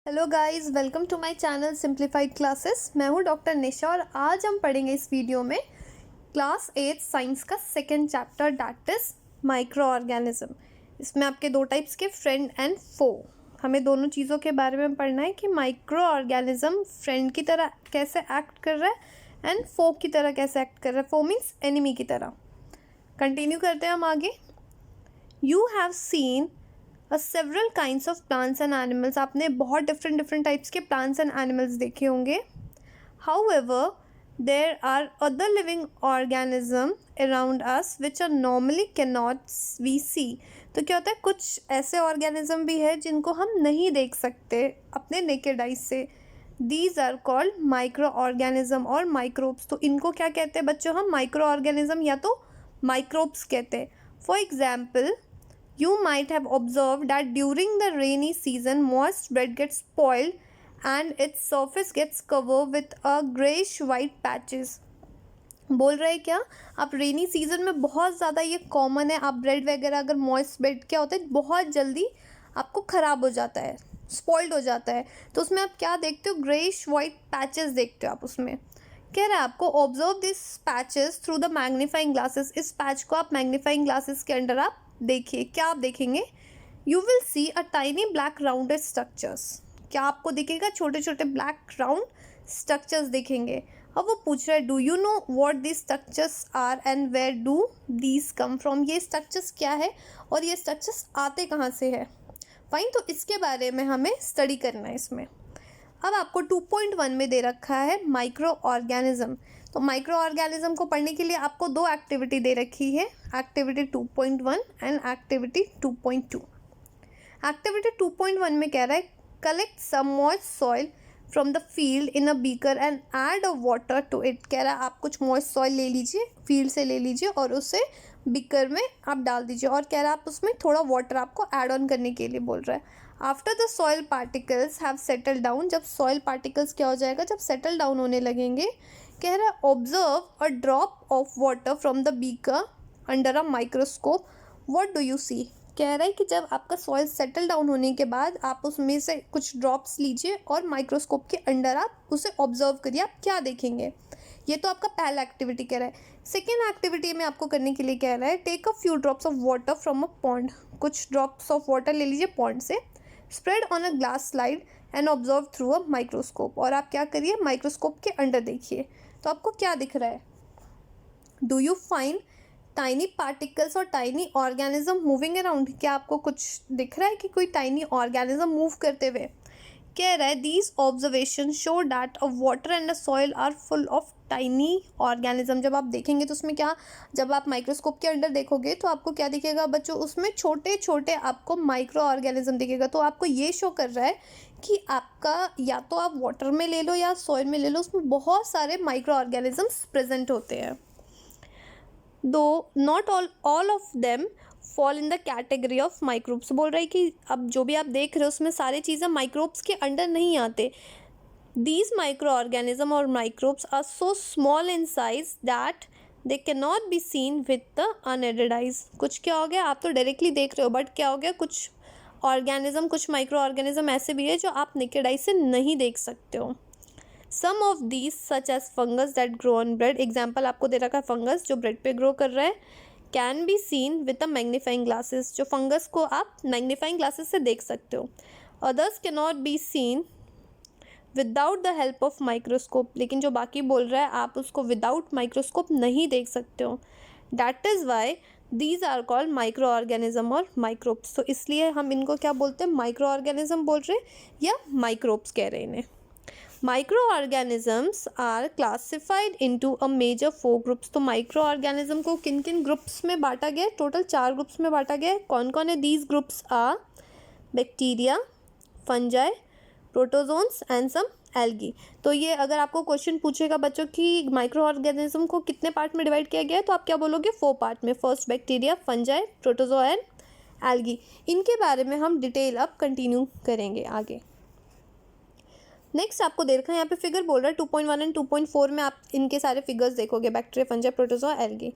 Hello guys, welcome to my channel simplified classes. मैं हूं doctor निशा और आज हम पढ़ेंगे इस वीडियो में क्लास 8 साइंस का second chapter, that is micro organism. इसमें आपके दो टाइप्स के, फ्रेंड एंड फो। हमें दोनों चीज़ों के बारे में पढ़ना है कि माइक्रो ऑर्गेनिज्म फ्रेंड की तरह कैसे एक्ट कर रहा है एंड फो की तरह कैसे एक्ट कर रहा है। फो मीन्स एनिमी की तरह। कंटिन्यू करते हैं हम आगे। You have seen several kinds of plants and animals. आपने बहुत डिफरेंट टाइप्स के प्लांट्स एंड एनिमल्स देखे होंगे। However there are other living organism around us which are normally can not we see. तो क्या होता है, कुछ ऐसे ऑर्गेनिज्म भी है जिनको हम नहीं देख सकते अपने नेकेड आइज से। These are called micro organism और माइक्रोब्स। तो इनको क्या कहते हैं बच्चों, हम माइक्रो ऑर्गेनिज्म या तो माइक्रोब्स कहते हैं। For example, you might have observed that during the rainy season moist bread gets spoiled and its surface gets covered with a grayish white patches। बोल रहे हैं क्या, आप रेनी सीजन में बहुत ज़्यादा ये कॉमन है। आप ब्रेड वगैरह अगर मॉइस्ट ब्रेड क्या होता है, बहुत जल्दी आपको ख़राब हो जाता है, स्पॉइल्ड हो जाता है। तो उसमें आप क्या देखते हो, ग्रेइश वाइट पैचेस देखते हो आप उसमें। कह रहा है आपको observe this patches through the magnifying glasses. इस पैच को आप मैग्नीफाइंग ग्लासेस के अंडर आप देखिए। क्या आप देखेंगे, you will see a tiny black rounded structures. क्या आपको दिखेगा, छोटे छोटे ब्लैक राउंड स्ट्रक्चर्स दिखेंगे। अब वो पूछ रहा है, do you know what this structures are and where do these come from. ये स्ट्रक्चर्स क्या है और ये स्ट्रक्चर्स आते कहाँ से है। फाइन, तो इसके बारे में हमें स्टडी करना है इसमें। अब आपको 2.1 में दे रखा है माइक्रो ऑर्गेनिज्म। तो माइक्रो ऑर्गेनिज्म को पढ़ने के लिए आपको दो एक्टिविटी दे रखी है, एक्टिविटी 2.1 एंड एक्टिविटी 2.2। एक्टिविटी 2.1 में कह रहा है, collect some moist soil from the field in a beaker and add a water to it. कह रहा है आप कुछ मॉइस्ट सॉइल ले लीजिए, फील्ड से ले लीजिए और उसे बीकर में आप डाल दीजिए। और कह रहा है आप उसमें थोड़ा वाटर आपको ऐड ऑन करने के लिए बोल रहा है। After the soil particles have settle down, जब सॉइल पार्टिकल्स क्या हो जाएगा, जब सेटल डाउन होने लगेंगे, कह रहा है observe a drop of water from the beaker under a microscope, what do you see. कह रहा है कि जब आपका सॉइल सेटल डाउन होने के बाद आप उसमें से कुछ ड्रॉप्स लीजिए और माइक्रोस्कोप के अंडर आप उसे ऑब्जर्व करिए, आप क्या देखेंगे। ये तो आपका पहला एक्टिविटी कह रहा है। सेकेंड एक्टिविटी में आपको करने के लिए कह रहा है, take a few drops of water from a pond. कुछ ड्रॉप्स ऑफ वाटर ले लीजिए पॉन्ड से, spread on a glass slide and observe through a microscope. और आप क्या करिए, माइक्रोस्कोप के अंडर देखिए। तो आपको क्या दिख रहा है, do you find tiny particles और टाइनी ऑर्गेनिज्म मूविंग अराउंड। क्या आपको कुछ दिख रहा है कि कोई टाइनी ऑर्गेनिज्म मूव करते हुए। कह रहा है, these observation show that a water and a soil are full of tiny organism. जब आप देखेंगे तो उसमें क्या, जब आप माइक्रोस्कोप के अंदर देखोगे तो आपको क्या दिखेगा बच्चों, उसमें छोटे छोटे आपको माइक्रो ऑर्गेनिज्म दिखेगा। तो आपको ये शो कर रहा है कि आपका या तो आप वाटर में ले लो या सॉइल में ले लो, उसमें बहुत सारे माइक्रो ऑर्गेनिजम्स प्रेजेंट होते हैं। दो not all of them fall in the category of microbes. बोल रहा है कि अब जो भी आप देख रहे हो उसमें सारी चीज़ें माइक्रोब्स के अंडर नहीं आते। दीज माइक्रो ऑर्गेनिज्म और microbes are so small in size that they can not be seen with the unaided eyes. कुछ क्या हो गया, आप तो डायरेक्टली देख रहे हो, बट क्या हो गया, कुछ ऑर्गेनिज्म, कुछ माइक्रो ऑर्गेनिज्म ऐसे भी है जो आप नेकेड आई से नहीं देख सकते हो। Some of these such as fungus that grow on bread. Example आपको दे रखा है फंगस जो ब्रेड पे ग्रो कर रहा है। Can be seen with a magnifying glasses, जो फंगस को आप मैग्नीफाइंग ग्लासेस से देख सकते हो। Others can not be scene without the help of microscope, लेकिन जो बाकी बोल रहा है आप उसको विदाउट माइक्रोस्कोप नहीं देख सकते हो। That is why these are called micro organism और माइक्रोब्स। तो इसलिए हम इनको क्या बोलते हैं, माइक्रो ऑर्गेनिज्म बोल रहे हैं या माइक्रोब्स कह रहे हैं इन्हें। Microorganisms are classified into a major four groups। तो माइक्रोऑर्गेनिज्म को किन किन ग्रुप्स में बांटा गया है, टोटल 4 ग्रुप्स में बांटा गया है। कौन कौन है, these groups are bacteria, fungi, protozoans and some algae. तो ये अगर आपको क्वेश्चन पूछेगा बच्चों कि माइक्रो ऑर्गेनिज्म को कितने पार्ट में डिवाइड किया गया है, तो आप क्या बोलोगे, 4 पार्ट में। First bacteria, fungi, protozoa and algae. इनके बारे में हम डिटेल अब कंटिन्यू करेंगे आगे। नेक्स्ट आपको दे रखा है यहाँ पे फिगर बोल रहा है 2.1 एंड 2.4 में आप इनके सारे फिगर्स देखोगे, bacteria, fungi, protozoa, algae.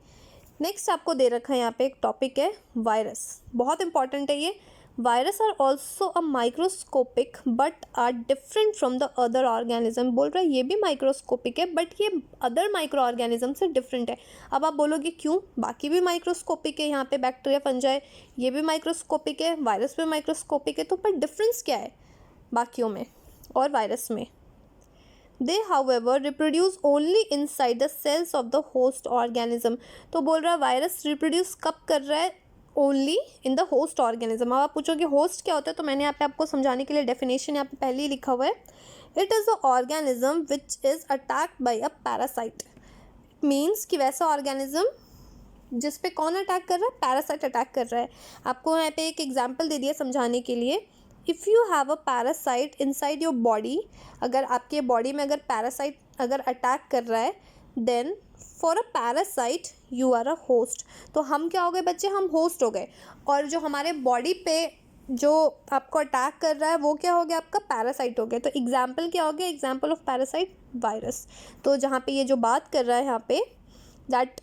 Next आपको दे रखा है यहाँ पे एक टॉपिक है वायरस, बहुत इंपॉर्टेंट है ये। Virus are also a microscopic but are different from the other organism. बोल रहा है ये भी माइक्रोस्कोपिक है बट ये अदर माइक्रो ऑर्गेनिज्म से डिफरेंट है। अब आप बोलोगे क्यों, बाकी भी माइक्रोस्कोपिक है, यहाँ पे बैक्टीरिया फंजाई ये भी माइक्रोस्कोपिक है, वायरस भी माइक्रोस्कोपिक है, तो पर डिफरेंस क्या है बाकियों में और वायरस में? They however reproduce only inside the cells of the host organism। तो बोल रहा है वायरस रिप्रोड्यूस कब कर रहा है? Only in the host organism. अब आप पूछोगे होस्ट क्या होता है, तो मैंने यहाँ पे आपको समझाने के लिए डेफिनेशन यहाँ पे पहले ही लिखा हुआ है। It is a organism which is attacked by a parasite. Means कि वैसा ऑर्गेनिज्म जिस पे कौन अटैक कर रहा है? पैरासाइट अटैक कर रहा है। आपको यहाँ पे एक एग्जाम्पल दे दिया समझाने के लिए। If you have a parasite inside your body, अगर आपके बॉडी में अगर पैरासाइट अगर अटैक कर रहा है, then for a parasite you are a host. तो हम क्या हो गए बच्चे? हम होस्ट हो गए। और जो हमारे बॉडी पे जो आपको अटैक कर रहा है वो क्या हो गया? आपका पैरासाइट हो गया। तो एग्जाम्पल क्या हो गया? Example of parasite virus. तो जहाँ पे ये जो बात कर रहा है यहाँ पे that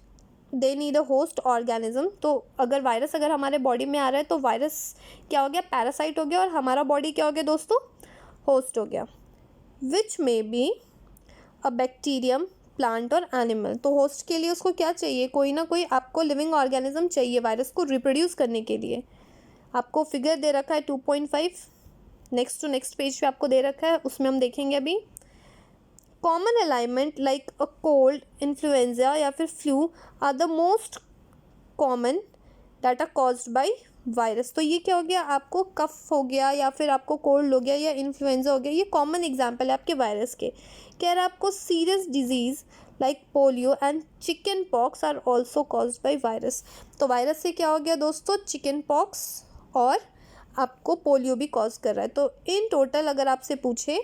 they need a host organism, तो अगर वायरस अगर हमारे बॉडी में आ रहा है तो वायरस क्या हो गया? पैरासाइट हो गया, और हमारा बॉडी क्या हो गया दोस्तों? होस्ट हो गया। Which may be a bacterium, plant और एनिमल। तो होस्ट के लिए उसको क्या चाहिए? कोई ना कोई आपको लिविंग ऑर्गेनिज्म चाहिए वायरस को रिप्रोड्यूस करने के लिए। आपको फिगर दे रखा है 2.5, नेक्स्ट टू नेक्स्ट पेज पे आपको दे रखा है, उसमें हम देखेंगे अभी। Common ailment like a cold, influenza या फिर flu are the most common that are caused by virus. तो ये क्या हो गया? आपको कफ हो गया या फिर आपको कोल्ड हो गया या इन्फ्लुएंजा हो गया, ये कॉमन एग्जाम्पल है आपके वायरस के। कह रहा है आपको serious disease like polio and chicken pox are also caused by virus. तो वायरस से क्या हो गया दोस्तों? चिकन पॉक्स और आपको पोलियो भी कॉज कर रहा है। तो इन टोटल अगर आपसे पूछे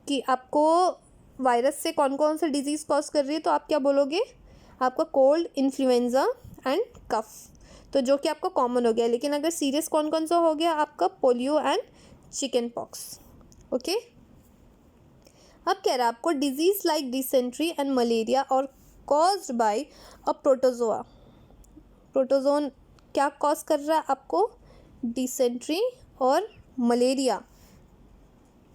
कि आपको वायरस से कौन कौन सा डिजीज़ कॉज कर रही है, तो आप क्या बोलोगे? आपका कोल्ड, इन्फ्लुएंजा एंड कफ, तो जो कि आपका कॉमन हो गया। लेकिन अगर सीरियस कौन कौन सा हो गया? आपका polio and chicken pox. Okay, अब कह रहा है आपको disease like dysentery and malaria और caused by a protozoa. Protozoan क्या कॉज कर रहा है आपको? डिसेंट्री और malaria.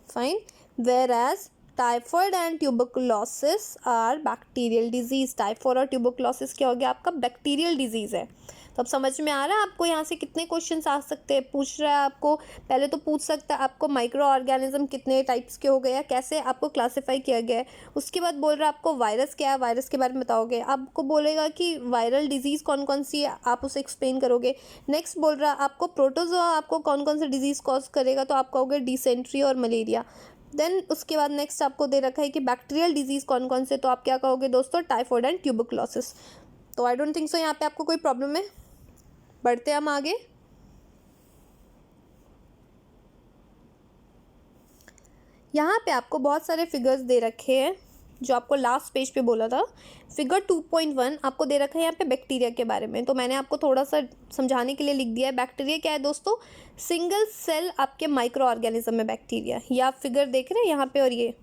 Fine. Whereas typhoid and tuberculosis are bacterial disease. Typhoid और ट्यूबरकुलोसिस क्या हो गया? आपका बैक्टीरियल डिजीज़ है। तो अब समझ में आ रहा है आपको यहाँ से कितने क्वेश्चंस आ सकते हैं? पूछ रहा है आपको, पहले तो पूछ सकता है आपको माइक्रो ऑर्गेनिज्म कितने टाइप्स के हो गए या कैसे आपको क्लासीफाई किया गया है। उसके बाद बोल रहा है आपको वायरस क्या है, वायरस के बारे में बताओगे। आपको बोलेगा कि वायरल डिजीज़ कौन कौन सी है, आप उसे एक्सप्लेन करोगे। नेक्स्ट बोल रहा है आपको प्रोटोजोआ आपको कौन कौन सा डिजीज़ कॉज करेगा, तो आप कहोगे डिसेंट्री और मलेरिया। देन उसके बाद नेक्स्ट आपको दे रखा है कि बैक्टीरियल डिजीज़ कौन कौन से, तो आप क्या कहोगे दोस्तों? Typhoid and tuberculosis. तो आई डोंट थिंक सो यहाँ पे आपको कोई प्रॉब्लम है। बढ़ते हम आगे। यहाँ पे आपको बहुत सारे फिगर्स दे रखे हैं जो आपको लास्ट पेज पे बोला था। फिगर 2.1 आपको दे रखा है यहाँ पे बैक्टीरिया के बारे में, तो मैंने आपको थोड़ा सा समझाने के लिए लिख दिया है। बैक्टीरिया क्या है दोस्तों? सिंगल सेल आपके माइक्रो ऑर्गेनिज्म में बैक्टीरिया। ये आप फिगर देख रहे हैं यहाँ पे, और ये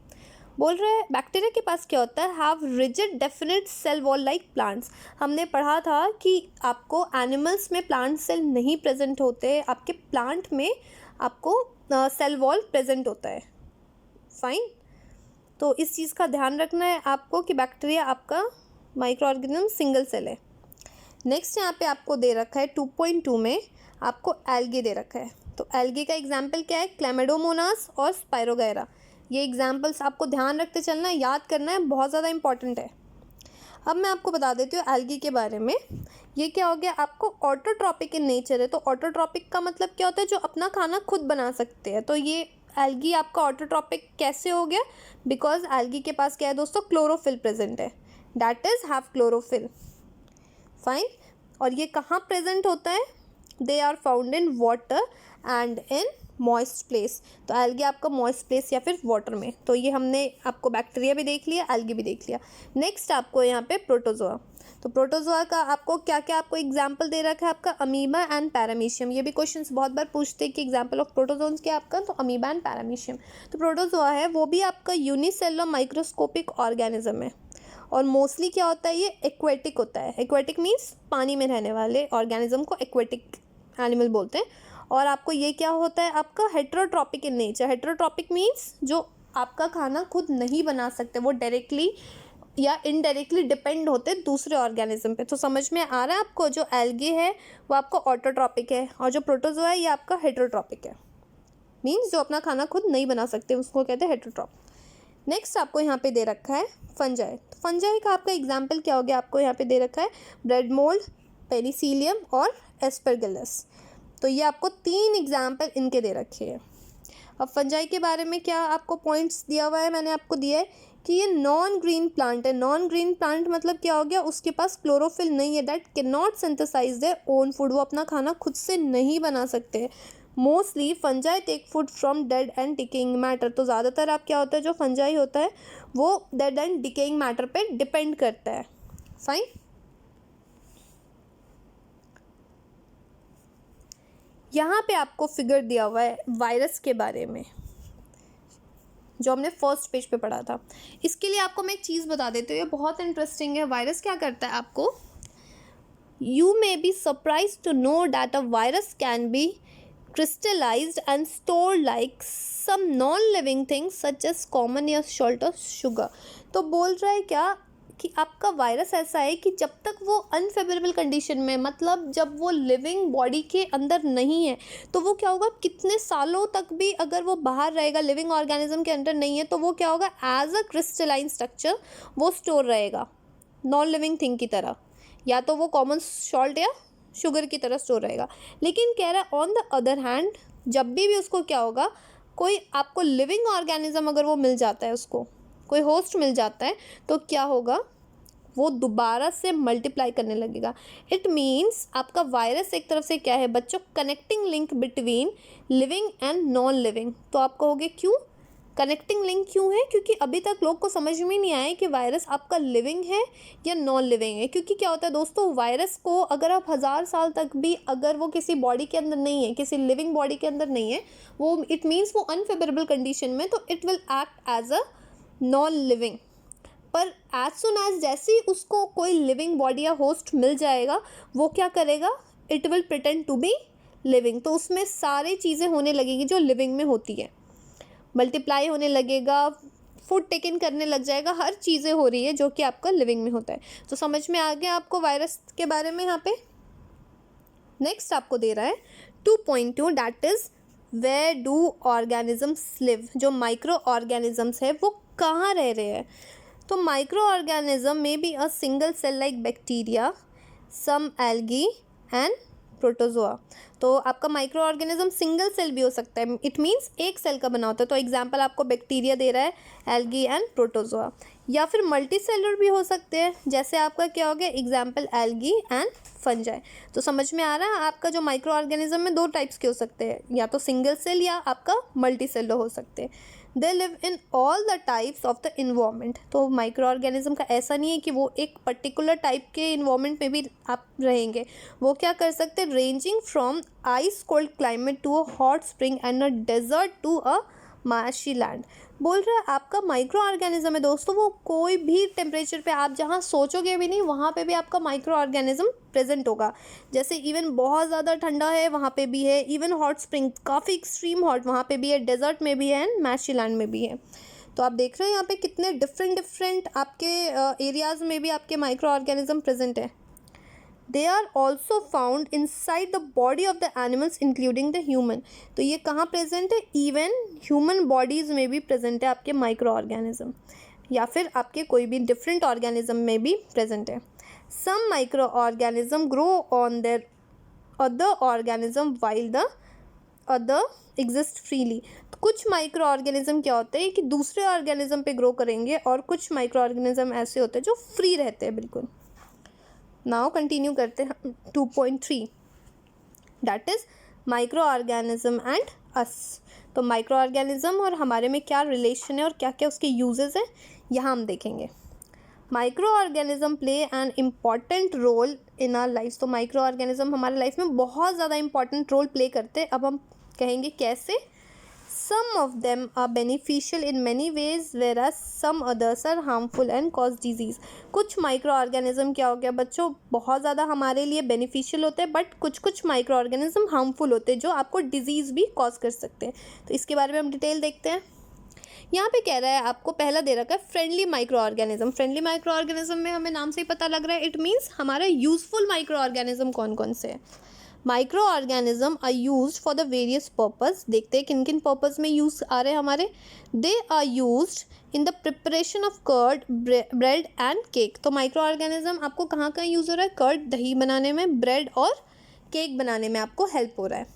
बोल रहे हैं बैक्टीरिया के पास क्या होता है? Have rigid definite cell wall like plants. हमने पढ़ा था कि आपको एनिमल्स में प्लांट सेल नहीं प्रेजेंट होते, आपके प्लांट में आपको सेल वॉल प्रेजेंट होता है। फाइन। तो इस चीज़ का ध्यान रखना है आपको कि बैक्टीरिया आपका माइक्रो ऑर्गेनिज्म सिंगल सेल है। नेक्स्ट यहाँ पे आपको दे रखा है 2.2 में आपको एल्गे दे रखा है। तो एल्गे का एग्जाम्पल क्या है? क्लैमिडोमोनास और स्पाइरोगैरा। ये एग्जाम्पल्स आपको ध्यान रखते चलना है, याद करना है, बहुत ज़्यादा इंपॉर्टेंट है। अब मैं आपको बता देती हूँ एल्गी के बारे में। ये क्या हो गया? आपको ऑटोट्रॉपिक इन नेचर है। तो ऑटोट्रॉपिक का मतलब क्या होता है? जो अपना खाना खुद बना सकते हैं। तो ये एल्गी आपका ऑटोट्रॉपिक कैसे हो गया? बिकॉज एल्गी के पास क्या है दोस्तों? क्लोरोफिल प्रेजेंट है, that is have chlorophyll. Fine. और ये कहाँ प्रेजेंट होता है? They are found in water and in moist place. तो एल्गी आपका मॉइस्ट प्लेस या फिर वाटर में। तो ये हमने आपको बैक्टीरिया भी देख लिया, एल्गी भी देख लिया। नेक्स्ट आपको यहाँ पे प्रोटोजोआ। तो प्रोटोजोआ का आपको क्या क्या आपको एग्जाम्पल दे रखा है? आपका अमीबा एंड पैरामीशियम। ये भी क्वेश्चंस बहुत बार पूछते हैं कि एग्जाम्पल ऑफ प्रोटोजोन्स क्या आपका? तो अमीबा एंड पैरामीशियम। तो प्रोटोजोआ है वो भी आपका यूनिसेलुलर माइक्रोस्कोपिक ऑर्गेनिज्म है, और मोस्टली क्या होता है? ये एक्वेटिक होता है। एक्वेटिक मीन्स पानी में रहने वाले ऑर्गेनिज्म को एक्वेटिक एनिमल बोलते हैं। और आपको ये क्या होता है, आपका heterotrophic in nature. Heterotrophic means जो आपका खाना खुद नहीं बना सकते, वो डायरेक्टली या इनडायरेक्टली डिपेंड होते दूसरे ऑर्गेनिज्म पे। तो समझ में आ रहा है आपको, जो एल्गी है वो आपका ऑटोट्रॉपिक है और जो प्रोटोजोआ है ये आपका हेटेरोट्रॉपिक है, मीन्स जो अपना खाना खुद नहीं बना सकते उसको कहते हैं हेटेरोट्रॉपिक। नेक्स्ट आपको यहाँ पे दे रखा है फंजाई। तो फंजाई का आपका एग्जाम्पल क्या हो गया, आपको यहाँ पे दे रखा है ब्रेड मोल्ड, पेनिसिलियम और एस्परगिलस। तो ये आपको 3 एग्जाम्पल इनके दे रखे हैं। अब फंजाई के बारे में क्या आपको पॉइंट्स दिया हुआ है, मैंने आपको दिया है कि ये नॉन ग्रीन प्लांट है। नॉन ग्रीन प्लांट मतलब क्या हो गया, उसके पास क्लोरोफिल नहीं है, that can not synthesize their own food, वो अपना खाना खुद से नहीं बना सकते। Mostly fungi take food from dead and decaying matter. तो ज़्यादातर आप क्या होता है, जो फंजाई होता है वो डेड एंड डिकेइंग मैटर पे डिपेंड करता है। फाइन। यहाँ पे आपको फिगर दिया हुआ है वायरस के बारे में, जो हमने फर्स्ट पेज पे पढ़ा था। इसके लिए आपको मैं एक चीज़ बता देती हूँ, ये बहुत इंटरेस्टिंग है। वायरस क्या करता है आपको, you may be surprise to know that a virus can be crystallized and stored like some non-living things such as common या salt or sugar। तो बोल रहा है क्या कि आपका वायरस ऐसा है कि जब तक वो अनफेवरेबल कंडीशन में, मतलब जब वो लिविंग बॉडी के अंदर नहीं है, तो वो क्या होगा, कितने सालों तक भी अगर वो बाहर रहेगा, लिविंग ऑर्गेनिज्म के अंदर नहीं है, तो वो क्या होगा, एज अ क्रिस्टलाइन स्ट्रक्चर वो स्टोर रहेगा नॉन लिविंग थिंग की तरह, या तो वो कॉमन सॉल्ट या शुगर की तरह स्टोर रहेगा। लेकिन कह रहा है ऑन द अदर हैंड, जब भी उसको क्या होगा, कोई आपको लिविंग ऑर्गेनिज्म अगर वो मिल जाता है, उसको कोई होस्ट मिल जाता है, तो क्या होगा, वो दोबारा से मल्टीप्लाई करने लगेगा। इट मीन्स आपका वायरस एक तरफ से क्या है बच्चों, connecting link between living and non living. तो आप कहोगे क्यों कनेक्टिंग लिंक क्यों है, क्योंकि अभी तक लोग को समझ में नहीं आया कि वायरस आपका लिविंग है या नॉन लिविंग है। क्योंकि क्या होता है दोस्तों, वायरस को अगर आप 1000 साल तक भी अगर वो किसी बॉडी के अंदर नहीं है, किसी लिविंग बॉडी के अंदर नहीं है, वो इट मीन्स वो अनफेवरेबल कंडीशन में, तो it will act as a non living. पर एज सुन एज जैसे ही उसको कोई लिविंग बॉडी या होस्ट मिल जाएगा, वो क्या करेगा, it will pretend to be living. तो उसमें सारी चीज़ें होने लगेगी जो लिविंग में होती है, मल्टीप्लाई होने लगेगा, फूड टेकन करने लग जाएगा, हर चीज़ें हो रही है जो कि आपका लिविंग में होता है। तो समझ में आ गया आपको वायरस के बारे में। यहाँ पे नेक्स्ट आपको दे रहा है 2.2 that is where do organisms live. जो माइक्रो ऑर्गेनिजम्स है वो कहाँ रह रहे हैं। तो माइक्रो ऑर्गेनिज्म में be a single cell like bacteria, some algae and protozoa. तो आपका माइक्रो ऑर्गेनिज्म सिंगल सेल भी हो सकता है, इट मीन्स एक सेल का बना होता है। तो एग्जांपल आपको बैक्टीरिया दे रहा है, एल्गी एंड प्रोटोजोआ। या फिर मल्टी सेलुलर भी हो सकते हैं, जैसे आपका क्या हो गया एग्जांपल एल्गी एंड फंजाई। तो समझ में आ रहा है आपका जो माइक्रो ऑर्गेनिज्म में 2 टाइप्स के हो सकते हैं, या तो सिंगल सेल या आपका मल्टी सेलुलर हो सकते हैं। They live in all the types of the environment. तो माइक्रो ऑर्गेनिज्म का ऐसा नहीं है कि वो एक पर्टिकुलर टाइप के इन्वायरमेंट में भी आप रहेंगे, वो क्या कर सकते हैं, ranging from ice cold climate to a hot spring and a desert to a marshy land. बोल रहा है आपका माइक्रो ऑर्गेनिज्म है दोस्तों, वो कोई भी टेम्परेचर पे आप जहाँ सोचोगे भी नहीं, वहाँ पे भी आपका माइक्रो ऑर्गेनिज्म प्रेजेंट होगा। जैसे इवन बहुत ज़्यादा ठंडा है वहाँ पे भी है, इवन हॉट स्प्रिंग काफ़ी एक्सट्रीम हॉट वहाँ पे भी है, डेजर्ट में भी है एंड मार्शी लैंड में भी है। तो आप देख रहे हैं यहाँ पे कितने डिफरेंट आपके एरियाज़ में भी आपके माइक्रो ऑर्गेनिज्म प्रेजेंट है। They are also found inside the body of the animals including the human. तो ये कहाँ प्रेजेंट है, इवन ह्यूमन बॉडीज़ में भी प्रेजेंट है आपके माइक्रो ऑर्गेनिज्म, या फिर आपके कोई भी डिफरेंट ऑर्गेनिज्म में भी प्रेजेंट है। Some micro organism grow on their other organism while the other exist freely. कुछ माइक्रो ऑर्गेनिज्म क्या होते हैं कि दूसरे ऑर्गेनिज्म पे ग्रो करेंगे, और कुछ माइक्रो ऑर्गेनिज्म ऐसे होते हैं जो फ्री रहते हैं बिल्कुल। नाउ कंटिन्यू करते हैं 2.3 that is microorganism and us. तो माइक्रो ऑर्गेनिज्म और हमारे में क्या रिलेशन है और क्या क्या उसके यूजेस हैं, यहाँ हम देखेंगे। Micro organism play an important role in our life. तो माइक्रो ऑर्गेनिज्म हमारे लाइफ में बहुत ज़्यादा इंपॉर्टेंट रोल प्ले करते हैं। अब हम कहेंगे कैसे। Some of them are beneficial in many ways whereas some others are harmful and cause disease. कुछ माइक्रो ऑर्गेनिज्म क्या हो गया बच्चों, बहुत ज़्यादा हमारे लिए बेनिफिशियल होते हैं, बट कुछ माइक्रो ऑर्गेनिज्म हार्मफुल होते हैं जो आपको डिजीज़ भी कॉज कर सकते हैं. तो इसके बारे में हम डिटेल देखते हैं. यहाँ पे कह रहा है, आपको पहला दे रखा है friendly micro organism. Friendly micro organism में हमें नाम से ही पता लग रहा है, इट मीन्स हमारे यूजफुल माइक्रो ऑर्गेनिज्म कौन कौन से है. Micro organism are use for the various purpose. देखते हैं किन किन पर्पज में यूज आ रहे हैं हमारे. They are use in the preparation of curd, bread and cake. तो माइक्रो ऑर्गेनिज्म आपको कहाँ कहाँ यूज़ हो रहा है, कर्ड दही बनाने में, ब्रेड और केक बनाने में आपको हेल्प हो रहा है.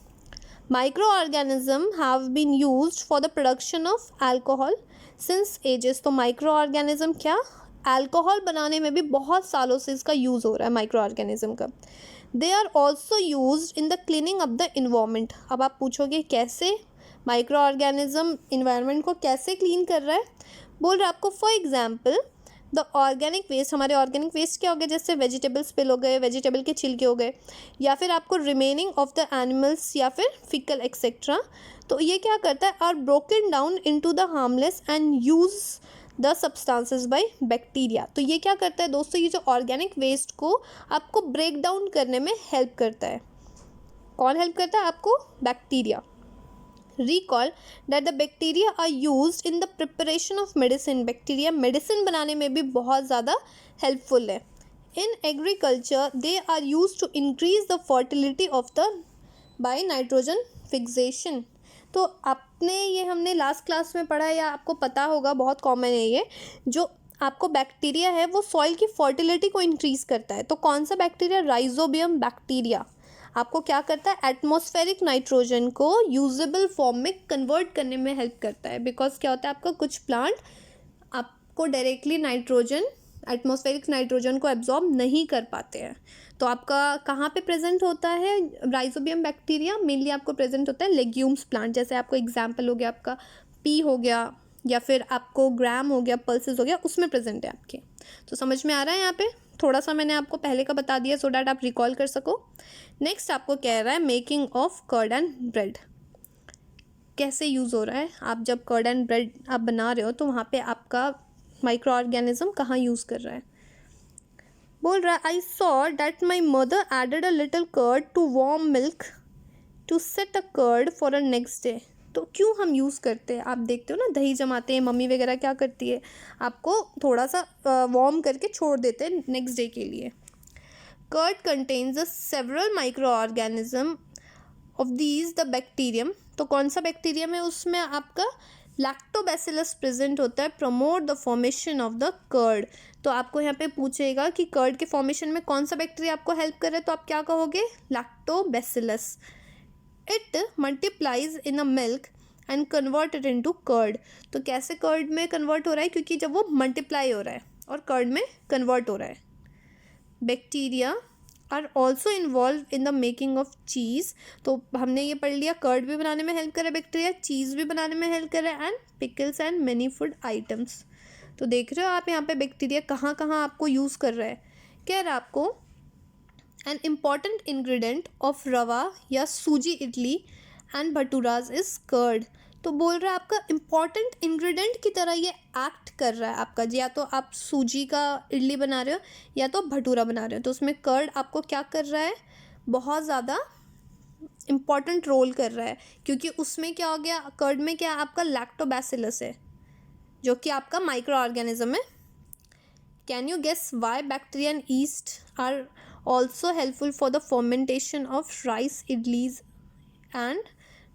Micro organism have been used for the production of alcohol since ages. तो माइक्रो ऑर्गेनिज्म क्या, अल्कोहल बनाने में भी बहुत सालों से इसका यूज़ हो रहा है माइक्रो ऑर्गेनिज्म का. They are also use in the cleaning of the environment. अब आप पूछोगे कैसे माइक्रो ऑर्गेनिज्म इन्वायरमेंट को कैसे क्लीन कर रहा है. बोल रहा है आपको, for example the organic waste. हमारे ऑर्गेनिक वेस्ट क्या हो गए, जैसे वेजिटेबल स्पिल हो गए, वेजिटेबल के छिलके हो गए, या फिर आपको रिमेनिंग ऑफ द एनिमल्स या फिर फिकल एक्सेट्रा. तो ये क्या करता है, are broken down into the harmless and use the substances by bacteria. तो ये क्या करता है दोस्तों, ये जो ऑर्गेनिक वेस्ट को आपको ब्रेक डाउन करने में हेल्प करता है. कौन हेल्प करता है आपको, bacteria. Recall that the bacteria are used in the preparation of medicine. Bacteria medicine बनाने में भी बहुत ज़्यादा हेल्पफुल है. In agriculture they are used to increase the fertility of the by nitrogen fixation. तो आपने ये हमने लास्ट क्लास में पढ़ा या आपको पता होगा, बहुत कॉमन है ये, जो आपको बैक्टीरिया है वो सॉइल की फर्टिलिटी को इंक्रीज़ करता है. तो कौन सा बैक्टीरिया, राइजोबियम बैक्टीरिया, आपको क्या करता है, एटमॉस्फेरिक नाइट्रोजन को यूजेबल फॉर्म में कन्वर्ट करने में हेल्प करता है. बिकॉज क्या होता है, आपका कुछ प्लांट आपको डायरेक्टली नाइट्रोजन, एटमॉस्फेरिक नाइट्रोजन को एब्जॉर्ब नहीं कर पाते हैं. तो आपका कहाँ पे प्रेजेंट होता है राइजोबियम बैक्टीरिया, मेनली आपको प्रेजेंट होता है लेग्यूम्स प्लांट. जैसे आपको एग्जाम्पल हो गया आपका पी हो गया, या फिर आपको ग्राम हो गया, पल्सेस हो गया, उसमें प्रेजेंट है आपके. तो समझ में आ रहा है, यहाँ पे थोड़ा सा मैंने आपको पहले का बता दिया सो डैट आप रिकॉल कर सको. नेक्स्ट आपको कह रहा है making of curd and bread. कैसे यूज़ हो रहा है, आप जब कर्ड एंड ब्रेड आप बना रहे हो तो वहाँ पे आपका माइक्रो ऑर्गेनिज्म कहाँ यूज़ कर रहा है. बोल रहा है, I saw that my mother added a little curd to warm milk to set a curd for a next day. तो क्यों हम यूज़ करते हैं, आप देखते हो ना दही जमाते हैं, मम्मी वगैरह क्या करती है, आपको थोड़ा सा वार्म करके छोड़ देते हैं नेक्स्ट डे के लिए. Curd contains the several microorganism of these the bacterium. तो कौन सा बैक्टीरियम है, उसमें आपका लैक्टोबैसिलस प्रेजेंट होता है, promote the formation of the curd. तो आपको यहाँ पे पूछेगा कि कर्ड के फॉर्मेशन में कौन सा बैक्टीरिया आपको हेल्प कर रहा है, तो आप क्या कहोगे, lactobacillus. It multiplies in a milk and convert it into curd. तो कैसे कर्ड में कन्वर्ट हो रहा है, क्योंकि जब वो मल्टीप्लाई हो रहा है और कर्ड में कन्वर्ट हो रहा है. Bacteria are also involve in the making of cheese. तो हमने ये पढ़ लिया, कर्ड भी बनाने में हेल्प कर रहा है बैक्टीरिया, चीज़ भी बनाने में हेल्प कर रहा है, and pickles and many food items. तो देख रहे हो आप यहाँ पे बैक्टीरिया कहाँ कहाँ आपको यूज़ कर रहा है. कह रहा है आपको एन इम्पॉर्टेंट इंग्रेडिएंट ऑफ रवा या सूजी इडली एंड भटूराज इज कर्ड. तो बोल रहा है आपका इम्पॉर्टेंट इंग्रेडिएंट की तरह ये एक्ट कर रहा है आपका, या तो आप सूजी का इडली बना रहे हो या तो भटूरा बना रहे हो, तो उसमें कर्ड आपको क्या कर रहा है, बहुत ज़्यादा इम्पॉर्टेंट रोल कर रहा है. क्योंकि उसमें क्या हो गया, कर्ड में क्या आपका लैक्टोबैसिलस है जो कि आपका माइक्रो ऑर्गेनिज्म है. Can you guess why bacteria and yeast are also helpful for the fermentation of rice, idlis and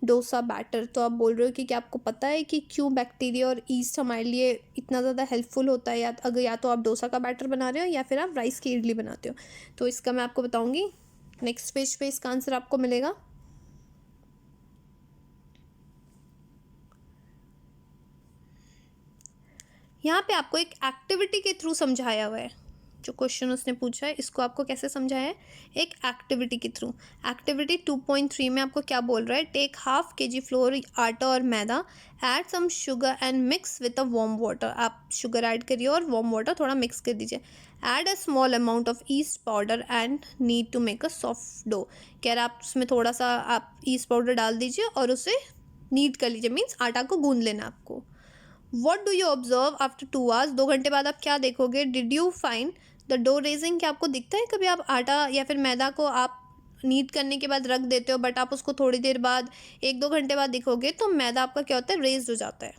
dosa batter. तो आप बोल रहे हो कि क्या आपको पता है कि क्यों बैक्टीरिया और ईस्ट हमारे लिए इतना ज़्यादा हेल्पफुल होता है, या तो आप डोसा का बैटर बना रहे हो या फिर आप राइस की इडली बनाते हो. तो इसका मैं आपको बताऊंगी, नेक्स्ट पेज पे इसका आंसर आपको मिलेगा. यहाँ पे आपको एक एक्टिविटी के थ्रू समझाया हुआ है. जो क्वेश्चन उसने पूछा है इसको आपको कैसे समझाया है, एक एक्टिविटी के थ्रू. एक्टिविटी 2.3 में आपको क्या बोल रहा है, टेक हाफ kg फ्लोर, आटा और मैदा, add some sugar and mix with a warm water. आप शुगर ऐड करिए और वार्म वाटर थोड़ा मिक्स कर दीजिए. Add a small amount of yeast powder and knead to make a soft dough. कह रहा आप उसमें थोड़ा सा आप ईस्ट पाउडर डाल दीजिए और उसे नीड कर लीजिए, मीन्स आटा को गूंद लेना आपको। What do you observe after 2 hours, 2 घंटे बाद आप क्या देखोगे? Did you find the dough raising, क्या आपको दिखता है कभी आप आटा या फिर मैदा को आप नीड करने के बाद रख देते हो, बट आप उसको थोड़ी देर बाद 1-2 घंटे बाद देखोगे तो मैदा आपका क्या होता है? रेज्ड हो जाता है।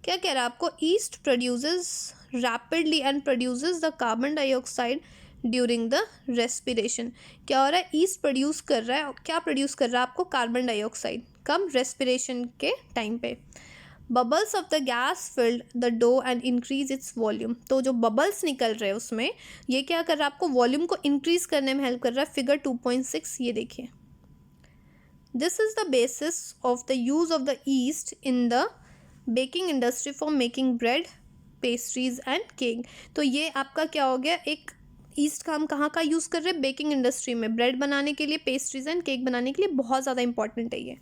क्या कह रहा है आपको? East produces rapidly and produces the carbon dioxide during the respiration. क्या हो रहा है? ईस्ट प्रोड्यूस कर रहा है, क्या प्रोड्यूस कर रहा है आपको? कार्बन डाइऑक्साइड, कम रेस्पिरेशन के टाइम पे। Bubbles of the gas filled the dough and increase its volume, तो जो बबल्स निकल रहे हैं उसमें ये क्या कर रहा है? आपको वॉल्यूम को इंक्रीज करने में हेल्प कर रहा है। फिगर 2.6 ये देखिए। This is the basis of the use of the east in the baking industry for making bread, pastries and cake. तो ये आपका क्या हो गया? एक ईस्ट का हम कहाँ का यूज़ कर रहे हैं? बेकिंग इंडस्ट्री में, ब्रेड बनाने के लिए, पेस्ट्रीज एंड केक बनाने के लिए बहुत ज़्यादा इंपॉर्टेंट है ये।